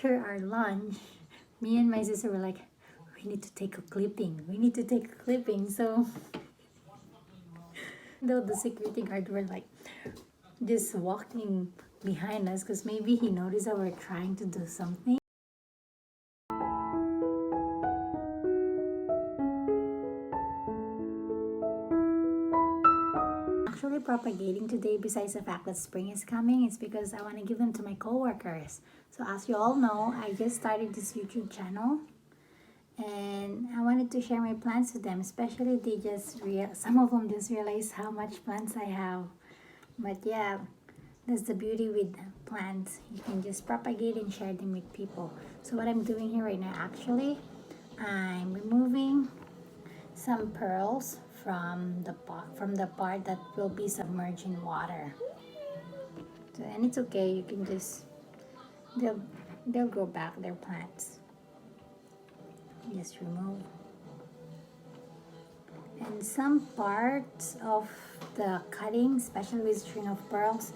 after our lunch, me and my sister were like, we need to take a clipping. We need to take a clipping. So, though the security guard were like just walking behind us because maybe he noticed that we're trying to do something. Actually propagating today, besides the fact that spring is coming, it's because I want to give them to my coworkers. So as you all know, I just started this YouTube channel and I wanted to share my plants with them, especially some of them just realized how much plants I have. But yeah, that's the beauty with plants. You can just propagate and share them with people. So what I'm doing here right now, actually, I'm removing some pearls from the part that will be submerged in water. So, and it's okay, you can just they'll grow back, their plants. Just remove. And some parts of the cutting, especially with string of pearls,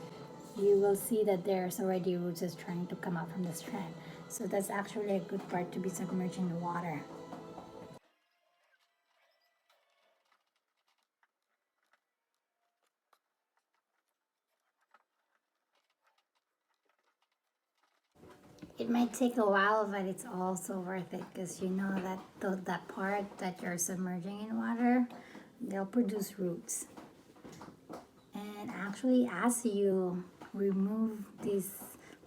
you will see that there's already roots just trying to come out from the strand. So that's actually a good part to be submerged in the water. It might take a while, but it's also worth it because you know that that part that you're submerging in water, they'll produce roots. And actually, as you remove these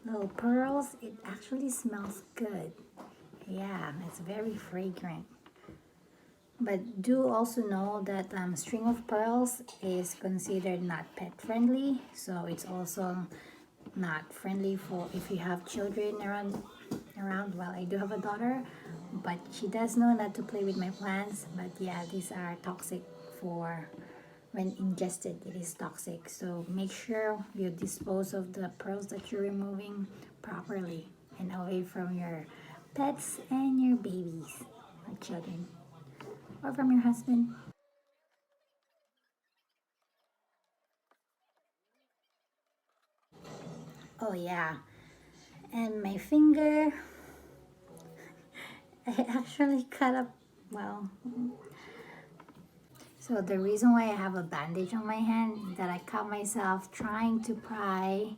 little pearls, it actually smells good. Yeah, it's very fragrant. But do also know that string of pearls is considered not pet friendly, so it's also not friendly for if you have children around. Well, I do have a daughter, but she does know not to play with my plants. But yeah, these are toxic for when ingested. It is toxic, so make sure you dispose of the pearls that you're removing properly and away from your pets and your babies or children or from your husband. Oh yeah, and my finger, I actually cut up, well, so the reason why I have a bandage on my hand is that I cut myself trying to pry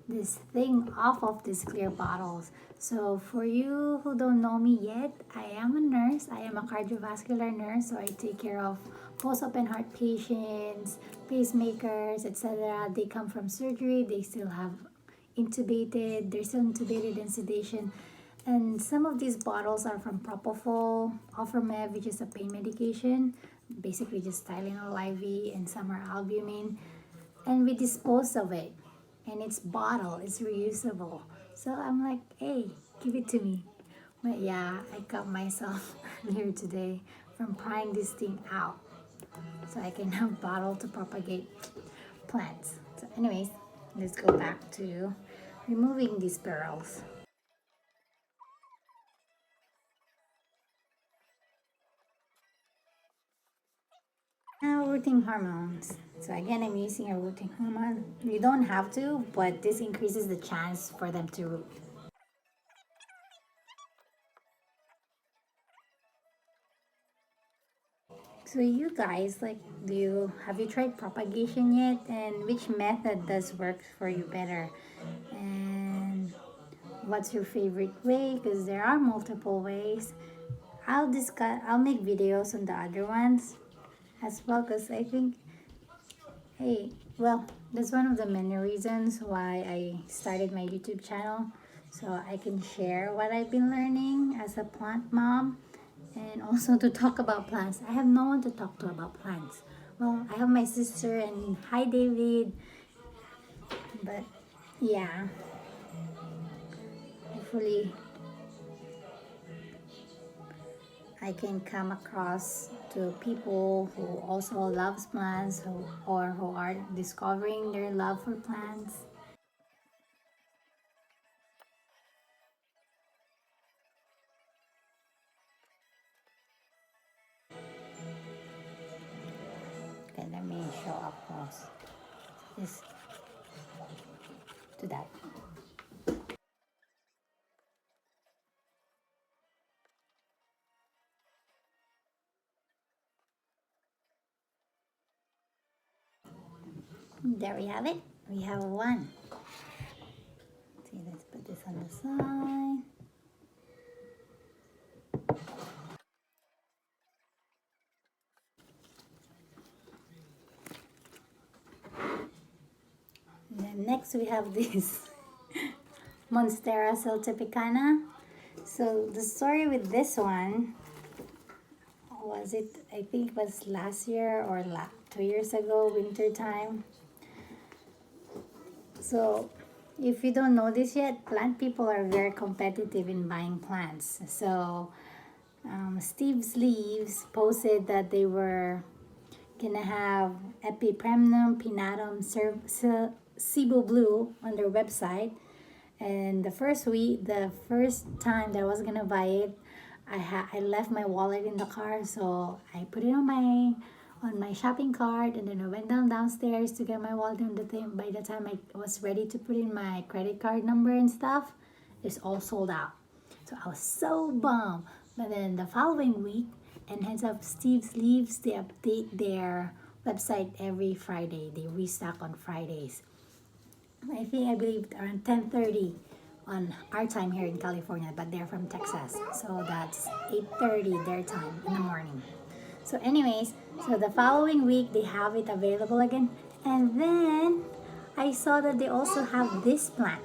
this thing off of these clear bottles. So for you who don't know me yet, I am a nurse. I am a cardiovascular nurse, so I take care of post-open heart patients, pacemakers, etc. They come from surgery, they still have they're still intubated in sedation. And some of these bottles are from Propofol, Offermev, which is a pain medication, basically just Tylenol IV, and some are albumin. And we dispose of it. And it's bottle, it's reusable. So I'm like, hey, give it to me. But yeah, I cut myself earlier today from prying this thing out. So I can have bottle to propagate plants. So anyways, let's go back to removing these pearls. Now, rooting hormones. So again, I'm using a rooting hormone. You don't have to, but this increases the chance for them to root. So you guys, like, have you tried propagation yet? And which method does work for you better? And what's your favorite way? Because there are multiple ways. I'll make videos on the other ones as well because I think, hey, well, that's one of the many reasons why I started my YouTube channel. So I can share what I've been learning as a plant mom and also to talk about plants. I have no one to talk to about plants. Well, I have my sister and hi David, but yeah, hopefully I can come across to people who also loves plants or who are discovering their love for plants. Okay, let me show up close. Just do that. There we have it. We have one. See, let's put this on the side. And then next we have this Monstera Celtipicana. So the story with this one was it, I think it was last year or 2 years ago, winter time. So if you don't know this yet, plant people are very competitive in buying plants. So Steve's Leaves posted that they were gonna have Epipremnum pinnatum Cebu Blue on their website. And the first time that I was gonna buy it, I left my wallet in the car, so I put it on my shopping cart, and then I went downstairs to get my wallet. And by the time I was ready to put in my credit card number and stuff, it's all sold out. So I was so bummed. But then the following week, and heads up, Steve's Leaves, they update their website every Friday. They restock on Fridays. I believe around 10:30 on our time here in California, but they're from Texas, so that's 8:30 their time in the morning. So anyways, so the following week they have it available again, and then I saw that they also have this plant,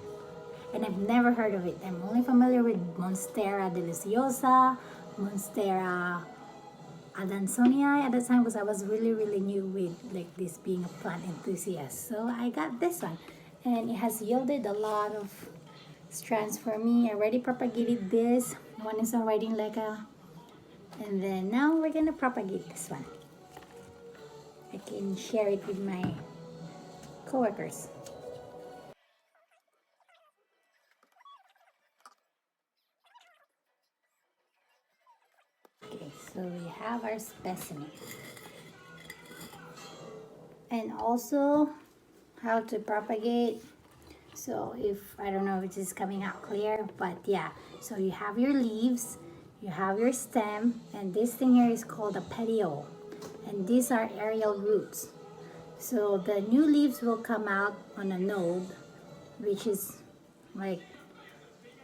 and I've never heard of it. I'm only familiar with Monstera deliciosa, Monstera Adansonii at the time, because I was really new with like this, being a plant enthusiast. So I got this one, and it has yielded a lot of strands for me. I already propagated this. One is already in leca, and then now we're gonna propagate this one. I can share it with my coworkers. Okay, so we have our specimen, and also how to propagate. So if, I don't know if this is coming out clear, but yeah, so you have your leaves, you have your stem, and this thing here is called a petiole, and these are aerial roots. So the new leaves will come out on a node which is like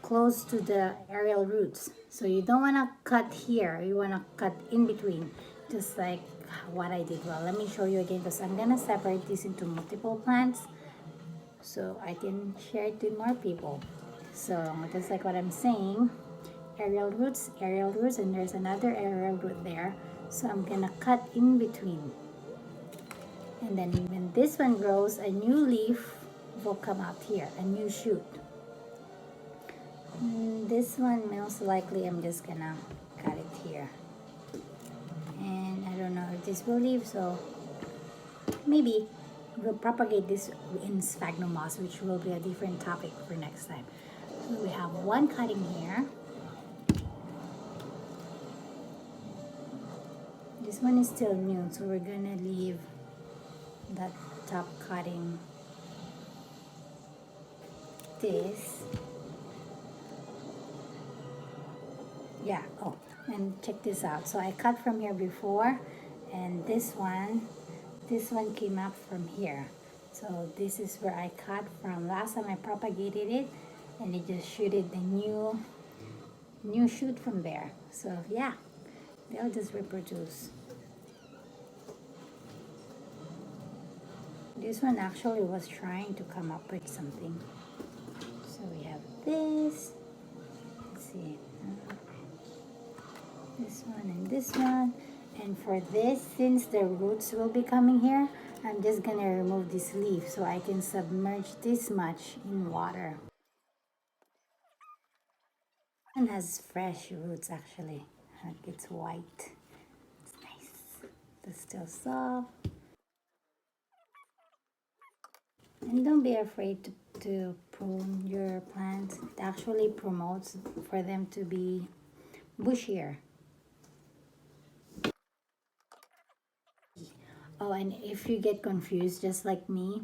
close to the aerial roots. So you don't want to cut here, you want to cut in between, just like what I did. Well, let me show you again, because I'm gonna separate this into multiple plants so I can share it with more people. So just like what I'm saying, aerial roots, and there's another aerial root there. So I'm gonna cut in between. And then when this one grows, a new leaf will come out here, a new shoot. This one, most likely, I'm just gonna cut it here. And I don't know if this will leave, so maybe we'll propagate this in sphagnum moss, which will be a different topic for next time. So we have one cutting here. This one is still new, so we're gonna leave that top cutting. This, yeah. Oh, and check this out. So I cut from here before, and this one came up from here. So this is where I cut from last time I propagated it, and it just shooted the new shoot from there. So yeah, they'll just reproduce. This one actually was trying to come up with something. So we have this. Let's see. This one and this one. And for this, since the roots will be coming here, I'm just gonna remove this leaf so I can submerge this much in water. And has fresh roots actually. Like it's white. It's nice. It's still soft. And don't be afraid to prune your plants. It actually promotes for them to be bushier. Oh, and if you get confused, just like me,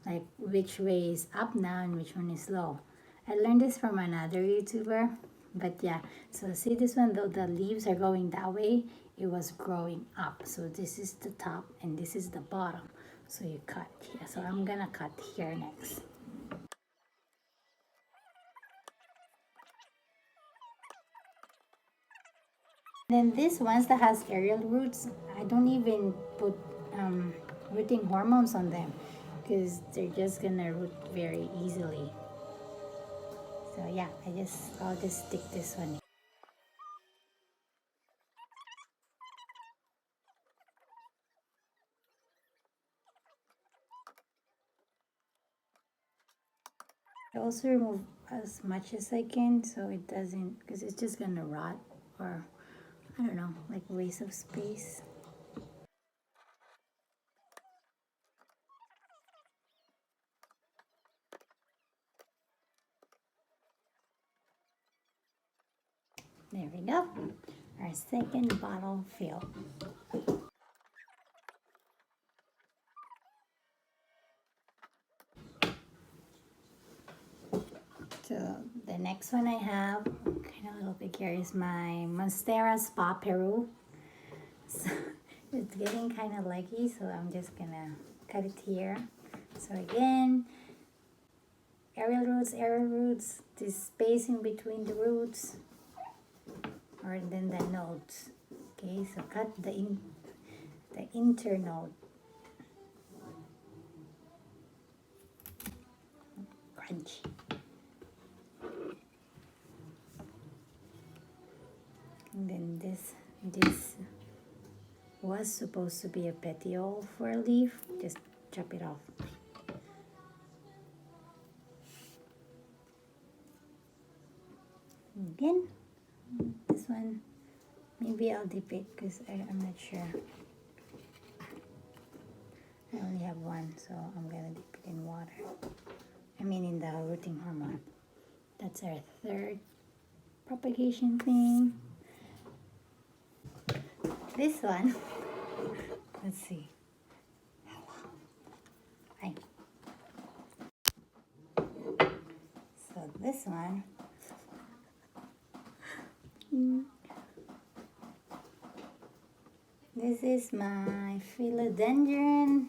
like which way is up now and which one is low, I learned this from another YouTuber. But yeah, so see this one, though the leaves are going that way, it was growing up. So this is the top and this is the bottom. So you cut here. So I'm gonna cut here next. Then this ones that has aerial roots, I don't even put rooting hormones on them because they're just gonna root very easily. So yeah, I'll just stick this one. I also remove as much as I can so it doesn't, because it's just gonna rot or I don't know, like waste of space. There we go. Our second bottle filled. So the next one I have, kind of a little bit here, is my Monstera Spa Peru. So it's getting kind of leggy, so I'm just gonna cut it here. So again, aerial roots, this space in between the roots, or then the nodes. Okay, so cut the internode. Crunch. And then this was supposed to be a petiole for a leaf. Just chop it off. Again, this one, maybe I'll dip it because I'm not sure. I only have one, so I'm gonna dip it in water. I mean in the rooting hormone. That's our third propagation thing. This one, let's see. Hi. So this one, this is my philodendron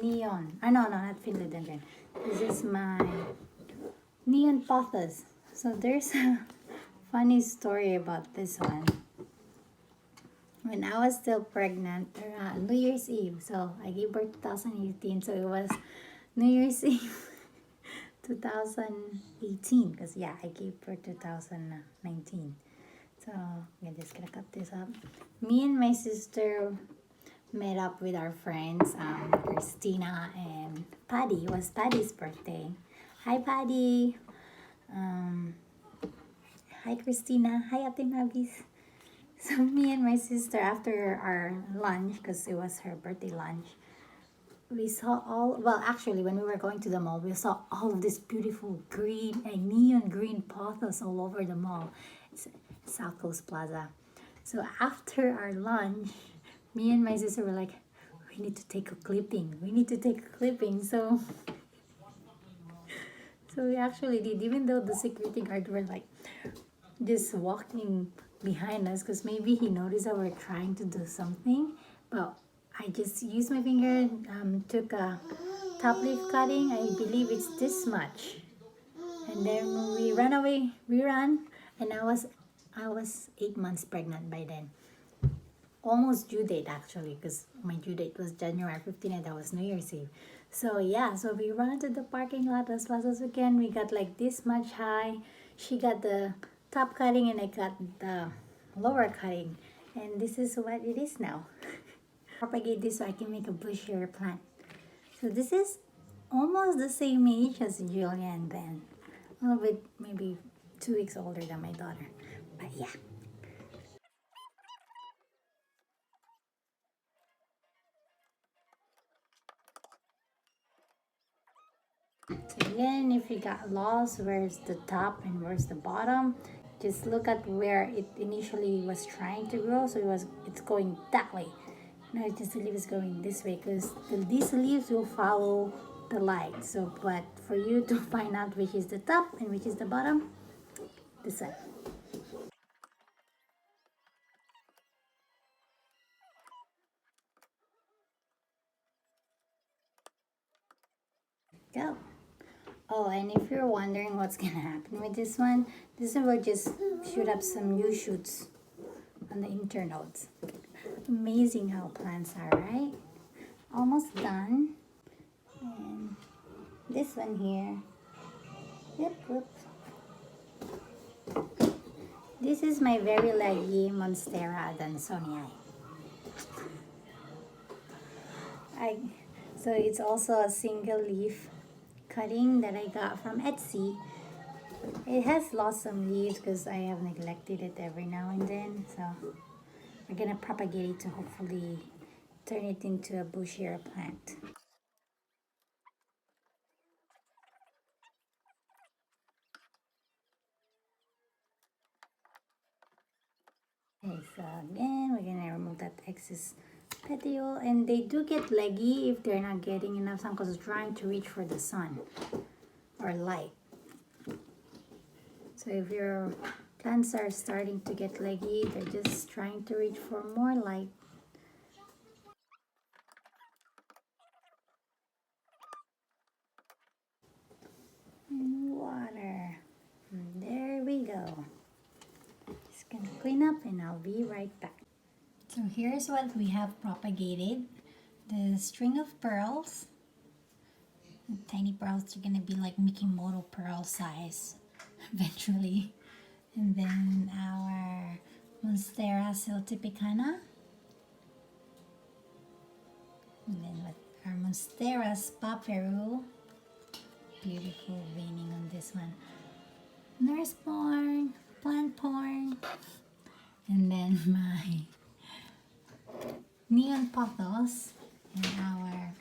neon. Oh no, not philodendron. This is my neon pothos. So there's a funny story about this one. When I was still pregnant, New Year's Eve, so I gave birth 2018, so it was New Year's Eve 2018, because yeah, I gave birth 2019. So I'm just gonna cut this up. Me and my sister met up with our friends, Christina and Paddy. It was Paddy's birthday. Hi, Paddy. Hi, Christina. Hi, Ate Mabis. So me and my sister, after our lunch, because it was her birthday lunch, we saw well, actually, when we were going to the mall, we saw all of this beautiful green and neon green pothos all over the mall. It's South Coast Plaza. So after our lunch, me and my sister were like, we need to take a clipping. We need to take a clipping. So we actually did, even though the security guard were like just walking behind us because maybe he noticed that we're trying to do something. But I just used my finger, took a top leaf cutting. I believe it's this much. And then we ran away. We ran, and I was 8 months pregnant by then. Almost due date actually, because my due date was January 15th and that was New Year's Eve. So yeah, so we ran to the parking lot as fast as we can. We got like this much high. She got the top cutting and I got the lower cutting. And this is what it is now. Propagate this so I can make a bushier plant. So this is almost the same age as Julia and Ben. A little bit, maybe 2 weeks older than my daughter. But yeah. So again, if you got lost, where's the top and where's the bottom, just look at where it initially was trying to grow. So it's going that way. Now it's just the leaf is going this way because these leaves will follow the light. So, but for you to find out which is the top and which is the bottom, this one. And if you're wondering what's gonna happen with this one will just shoot up some new shoots on the internodes. Amazing how plants are, right? Almost done. And this one here. Yep, whoop. This is my very leggy Monstera Adansonii. So it's also a single leaf cutting that I got from Etsy. It has lost some leaves because I have neglected it every now and then. So we're gonna propagate it to hopefully turn it into a bushier plant. Okay, so again, we're gonna remove that excess petiole, and they do get leggy if they're not getting enough sun because it's trying to reach for the sun or light. So if your plants are starting to get leggy, they're just trying to reach for more light. And water. And there we go. Just gonna clean up and I'll be right back. So here's what we have propagated. The string of pearls. The tiny pearls are gonna be like Mikimoto pearl size eventually. And then our Monstera siltipicana. And then with our Monstera spaperu. Beautiful veining on this one. Nurse porn, plant porn. And then my neon pothos and our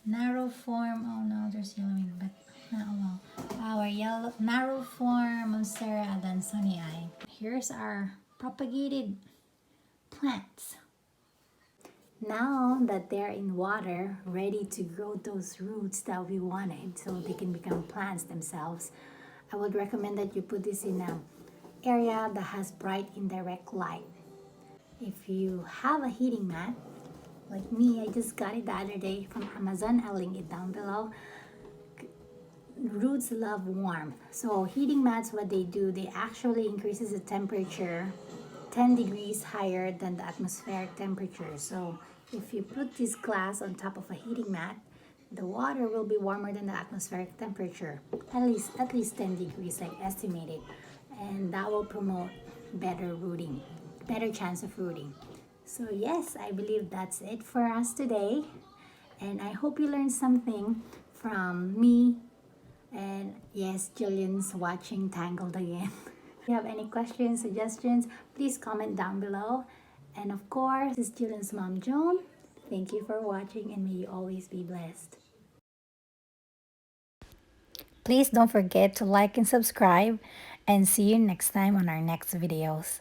narrow form. Oh no, there's yellowing, but oh well. Our yellow narrow form Monstera adansonii. Here's our propagated plants. Now that they're in water, ready to grow those roots that we wanted so they can become plants themselves, I would recommend that you put this in an area that has bright indirect light. If you have a heating mat, like me, I just got it the other day from Amazon. I'll link it down below. Roots love warmth. So heating mats, what they do, they actually increases the temperature 10 degrees higher than the atmospheric temperature. So if you put this glass on top of a heating mat, the water will be warmer than the atmospheric temperature, at least 10 degrees like estimated, and that will promote better rooting, better chance of rooting. So yes, I believe that's it for us today, and I hope you learned something from me. And yes, Jillian's watching Tangled again. If you have any questions, suggestions, please comment down below. And of course, this is Jillian's mom, Joan. Thank you for watching, and may you always be blessed. Please don't forget to like and subscribe, and see you next time on our next videos.